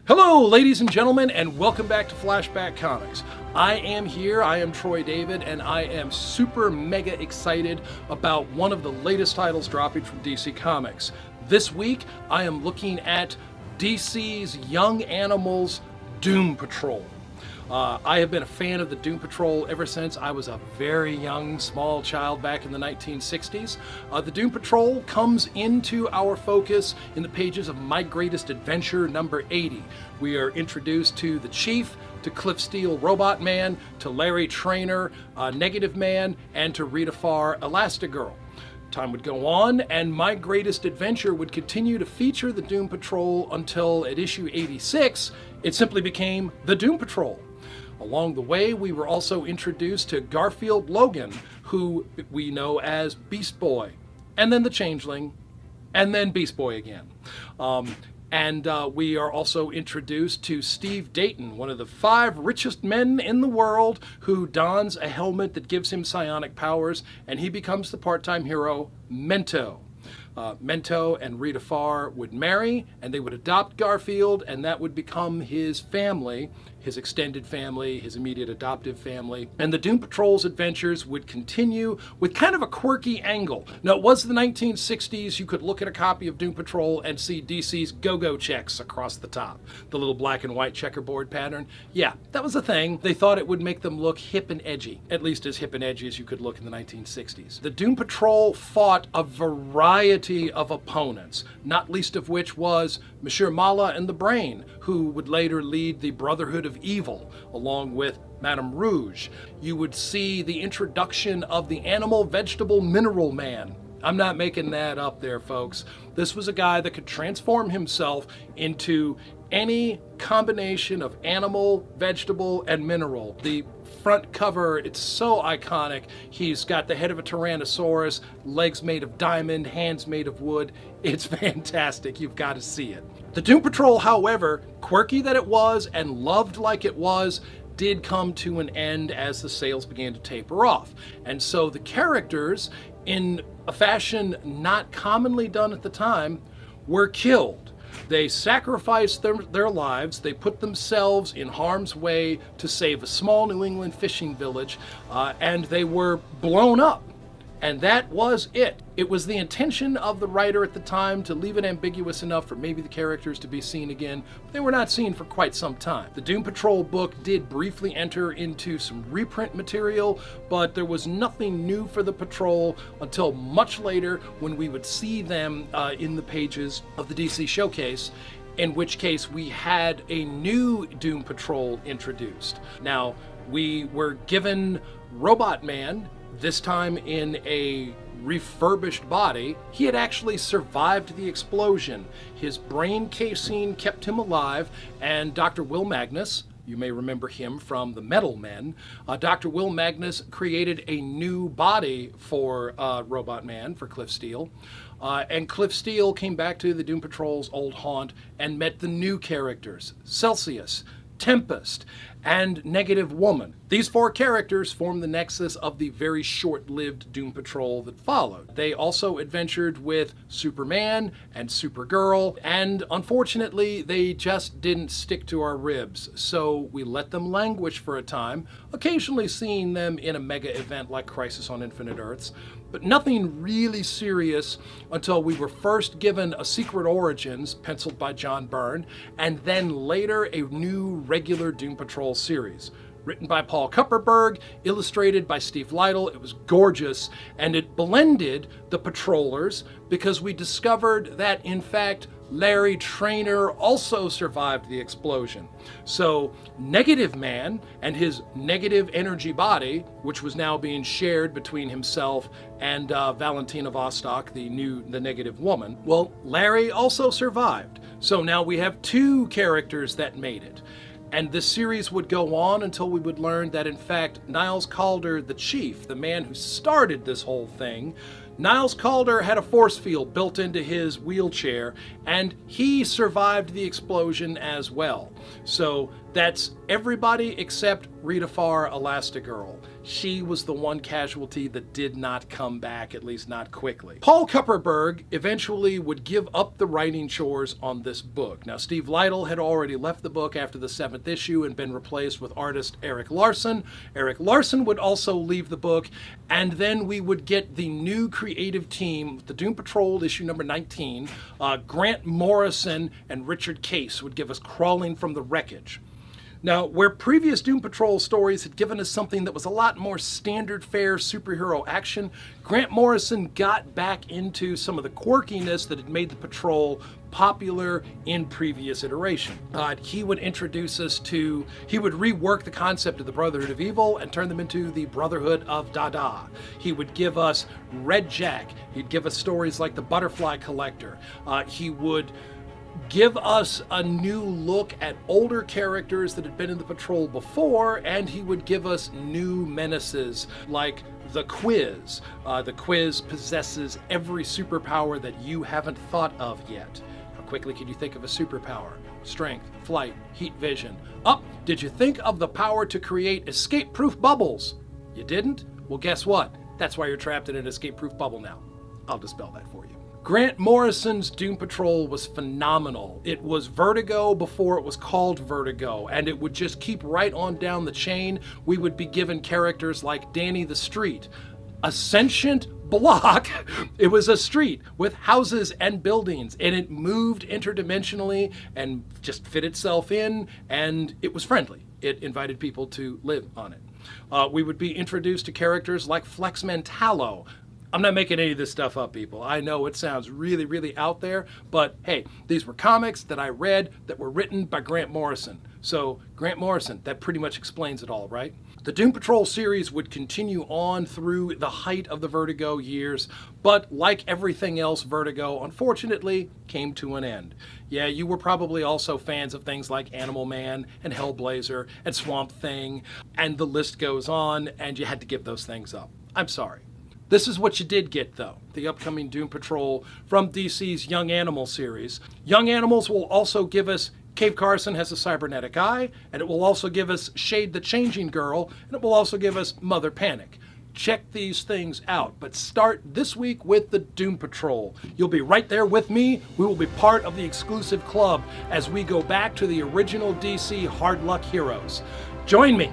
Hello, ladies and gentlemen, and welcome back to Flashback Comics. I am Troy David, and I am super mega excited about one of the latest titles dropping from DC Comics. This week, I am looking at DC's Young Animals Doom Patrol. I have been a fan of the Doom Patrol ever since I was a very young, small child back in the 1960s. The Doom Patrol comes into our focus in the pages of My Greatest Adventure number 80. We are introduced to the Chief, to Cliff Steele, Robot Man, to Larry Trainer, Negative Man, and to Rita Farr, Elastigirl. Time would go on, and My Greatest Adventure would continue to feature the Doom Patrol until at issue 86, it simply became the Doom Patrol. Along the way, we were also introduced to Garfield Logan, who we know as Beast Boy, and then the Changeling, and then Beast Boy again. We are also introduced to Steve Dayton, one of the 5 richest men in the world, who dons a helmet that gives him psionic powers, and he becomes the part-time hero, Mento. Mento and Rita Farr would marry, and they would adopt Garfield, and that would become his family, his extended family, his immediate adoptive family. And the Doom Patrol's adventures would continue with kind of a quirky angle. Now, it was the 1960s. You could look at a copy of Doom Patrol and see DC's go-go checks across the top. The little black and white checkerboard pattern. Yeah, that was a thing. They thought it would make them look hip and edgy, at least as hip and edgy as you could look in the 1960s. The Doom Patrol fought a variety of opponents, not least of which was Monsieur Mala and the Brain, who would later lead the Brotherhood of Evil, along with Madame Rouge. You would see the introduction of the Animal Vegetable Mineral Man. I'm not making that up there, folks. This was a guy that could transform himself into any combination of animal, vegetable, and mineral. The front cover, it's so iconic. He's got the head of a Tyrannosaurus, legs made of diamond, hands made of wood. It's fantastic. You've got to see it. The Doom Patrol, however, quirky that it was and loved like it was, did come to an end as the sales began to taper off. And so the characters, in a fashion not commonly done at the time, were killed. They sacrificed their lives, they put themselves in harm's way to save a small New England fishing village, and they were blown up. And that was it. It was the intention of the writer at the time to leave it ambiguous enough for maybe the characters to be seen again. They were not seen for quite some time. The Doom Patrol book did briefly enter into some reprint material, but there was nothing new for the Patrol until much later when we would see them in the pages of the DC Showcase, in which case we had a new Doom Patrol introduced. Now, we were given Robot Man, this time in a refurbished body. He had actually survived the explosion. His brain casing kept him alive, and Dr. Will Magnus, you may remember him from the Metal Men, Dr. Will Magnus created a new body for Robot Man, for Cliff Steele. And Cliff Steele came back to the Doom Patrol's old haunt and met the new characters, Celsius, Tempest, and Negative Woman. These 4 characters form the nexus of the very short-lived Doom Patrol that followed. They also adventured with Superman and Supergirl, and unfortunately, they just didn't stick to our ribs, so we let them languish for a time, occasionally seeing them in a mega event like Crisis on Infinite Earths, but nothing really serious until we were first given a Secret Origins, penciled by John Byrne, and then later a new regular Doom Patrol series. Written by Paul Kupperberg, illustrated by Steve Lytle. It was gorgeous, and it blended the Patrollers because we discovered that, in fact, Larry Trainer also survived the explosion. So Negative Man and his negative energy body, which was now being shared between himself and Valentina Vostok, the Negative Woman, well, Larry also survived. So now we have 2 characters that made it. And this series would go on until we would learn that, in fact, Niles Calder, the Chief, the man who started this whole thing, Niles Calder had a force field built into his wheelchair, and he survived the explosion as well. So that's everybody except Rita Farr, Elastigirl. she was the one casualty that did not come back, at least not quickly. Paul Kupperberg eventually would give up the writing chores on this book. Now, Steve Lytle had already left the book after the 7th issue and been replaced with artist Eric Larson. Eric Larson would also leave the book, and then we would get the new creative team, the Doom Patrol issue number 19. Grant Morrison and Richard Case would give us Crawling from the Wreckage. Now, where previous Doom Patrol stories had given us something that was a lot more standard fare superhero action, Grant Morrison got back into some of the quirkiness that had made the Patrol popular in previous iteration. He would introduce us to, he would rework the concept of the Brotherhood of Evil and turn them into the Brotherhood of Dada. He would give us Red Jack. He'd give us stories like the Butterfly Collector. He would give us a new look at older characters that had been in the Patrol before, and he would give us new menaces like the Quiz. The Quiz possesses every superpower that you haven't thought of yet. How quickly can you think of a superpower? Strength, flight, heat vision. Did you think of the power to create escape-proof bubbles? You didn't? Well, guess what? That's why you're trapped in an escape-proof bubble now. I'll dispel that for you. Grant Morrison's Doom Patrol was phenomenal. It was Vertigo before it was called Vertigo, and it would just keep right on down the chain. We would be given characters like Danny the Street, a sentient block. It was a street with houses and buildings, and it moved interdimensionally and just fit itself in, and it was friendly. It invited people to live on it. We would be introduced to characters like Flex Mentallo. I'm not making any of this stuff up, people. I know it sounds really, really out there, but hey, these were comics that I read that were written by Grant Morrison. So Grant Morrison, that pretty much explains it all, right? The Doom Patrol series would continue on through the height of the Vertigo years, but like everything else Vertigo, unfortunately, came to an end. Yeah, you were probably also fans of things like Animal Man and Hellblazer and Swamp Thing, and the list goes on, and you had to give those things up. I'm sorry. This is what you did get, though, the upcoming Doom Patrol from DC's Young Animal series. Young Animals will also give us Cave Carson has a cybernetic eye, and it will also give us Shade the Changing Girl, and it will also give us Mother Panic. Check these things out, but start this week with the Doom Patrol. You'll be right there with me. We will be part of the exclusive club as we go back to the original DC Hard Luck Heroes. Join me.